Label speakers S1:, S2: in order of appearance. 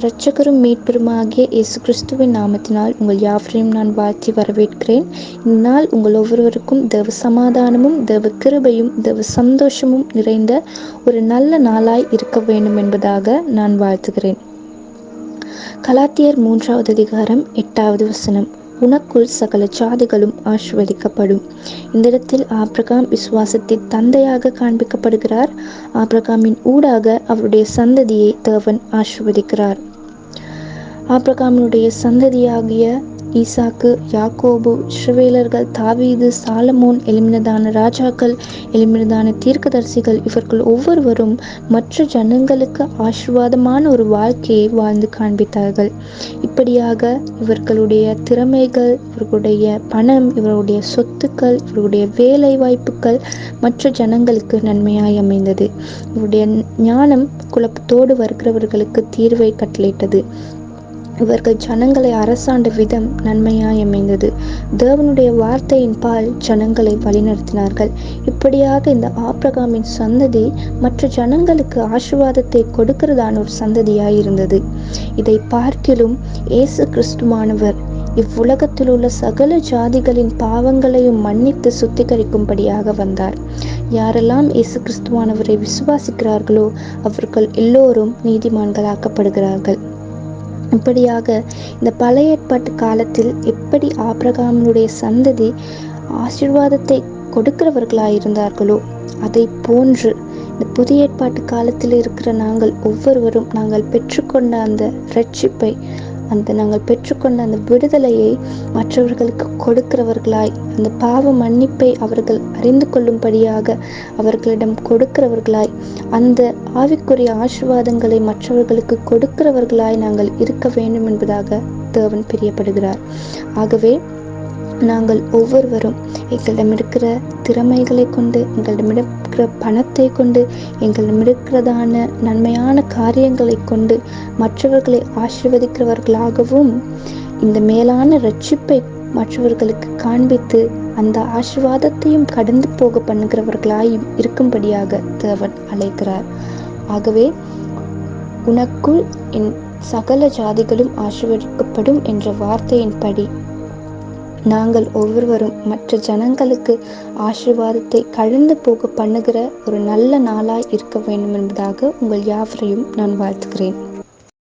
S1: இரட்சகரும் மீட்பெருமாகிய இயேசு கிறிஸ்துவின் நாமத்தினால் உங்கள் யாவரையும் நான் வாழ்த்தி வரவேற்கிறேன். இந்நாள் உங்கள் ஒவ்வொருவருக்கும் தேவ சமாதானமும் தேவ கிருபையும் தேவ சந்தோஷமும் நிறைந்த ஒரு நல்ல நாளாய் இருக்க வேண்டும் என்பதாக நான் வாழ்த்துகிறேன். கலாத்தியர் 3வது அதிகாரம் 8வது வசனம். உனக்குள் சகல ஜாதிகளும் ஆசீர்வதிக்கப்படும். இந்த இடத்தில் ஆபிரகாம் விசுவாசத்தின் தந்தையாக காண்பிக்கப்படுகிறார். ஆபிரகாமின் ஊடாக அவருடைய சந்ததியை தேவன் ஆசீர்வதிக்கிறார். ஆபிரகாமினுடைய சந்ததியாகிய ஈசாக்கு, யாக்கோபு, இஸ்ரவேலர்கள், தாவீது, சாலமோன், எழும்பினதான ராஜாக்கள், எழும்பினதான தீர்க்கதரிசிகள், இவர்கள் ஒவ்வொருவரும் மற்ற ஜனங்களுக்கு ஆசீர்வாதமான ஒரு வாழ்க்கையை வாழ்ந்து காண்பித்தார்கள். இப்படியாக இவர்களுடைய திறமைகள், இவர்களுடைய பணம், இவருடைய சொத்துக்கள், இவருடைய வேலை வாய்ப்புகள் மற்ற ஜனங்களுக்கு நன்மையாய் அமைந்தது. இவருடைய ஞானம் குழப்பத்தோடு வருகிறவர்களுக்கு தீர்வை கட்டளையிட்டது. இவர்கள் ஜனங்களை அரசாண்ட விதம் நன்மையாய் அமைந்தது. தேவனுடைய வார்த்தையின் பால் ஜனங்களை வழிநடத்தினார்கள். இப்படியாக இந்த ஆபிரகாமின் சந்ததி மற்ற ஜனங்களுக்கு ஆசீர்வாதத்தை கொடுக்கிறதான ஒரு சந்ததியாய் இருந்தது. இதை பார்க்கிலும் இயேசு கிறிஸ்துவானவர் இவ்வுலகத்தில் உள்ள சகல ஜாதிகளின் பாவங்களையும் மன்னித்து சுத்திகரிக்கும்படியாக வந்தார். யாரெல்லாம் இயேசு கிறிஸ்துவானவரை விசுவாசிக்கிறார்களோ அவர்கள் எல்லோரும் நீதிமான்களாக்கப்படுகிறார்கள். இப்படியாக இந்த பழைய ஏற்பாட்டு காலத்தில் எப்படி ஆபிரகாமினுடைய சந்ததி ஆசீர்வாதத்தை கொடுக்கிறவர்களாயிருந்தார்களோ அதை போன்று இந்த புதிய ஏற்பாட்டு காலத்தில் இருக்கிற நாங்கள் ஒவ்வொருவரும் நாங்கள் பெற்றுக்கொண்ட அந்த இரட்சிப்பை, நாங்கள் பெற்றுக்கொண்ட அந்த விடுதலையை மற்றவர்களுக்கு கொடுக்கிறவர்களாய், அந்த பாவ மன்னிப்பை அவர்கள் அறிந்து கொள்ளும்படியாக அவர்களிடம் கொடுக்கிறவர்களாய், அந்த ஆவிக்குரிய ஆசீர்வாதங்களை மற்றவர்களுக்கு கொடுக்கிறவர்களாய் நாங்கள் இருக்க வேண்டும் என்பதாக தேவன் பிரியப்படுகிறார். ஆகவே நாங்கள் ஒவ்வொருவரும் எங்களிடம் இருக்கிற திறமைகளை கொண்டு, எங்களிடம் இருக்கிற பணத்தை கொண்டு, எங்களிடம் இருக்கிறதான நன்மையான காரியங்களை கொண்டு மற்றவர்களை ஆசீர்வதிக்கிறவர்களாகவும் இந்த மேலான இரட்சிப்பை மற்றவர்களுக்கு காண்பித்து அந்த ஆசீர்வாதத்தையும் கடந்து போக பண்ணுகிறவர்களாய் இருக்கும்படியாக தேவன் அழைக்கிறார். ஆகவே உனக்குள் என் சகல ஜாதிகளும் ஆசீர்வதிக்கப்படும் என்ற வார்த்தையின்படி நாங்கள் ஒவ்வொருவரும் மற்ற ஜனங்களுக்கு ஆசீர்வாதத்தை கடந்து போக பண்ணுகிற ஒரு நல்ல நாளாய் இருக்க வேண்டும் என்பதாக உங்கள் யாவரையும் நான் வாழ்த்துகிறேன்.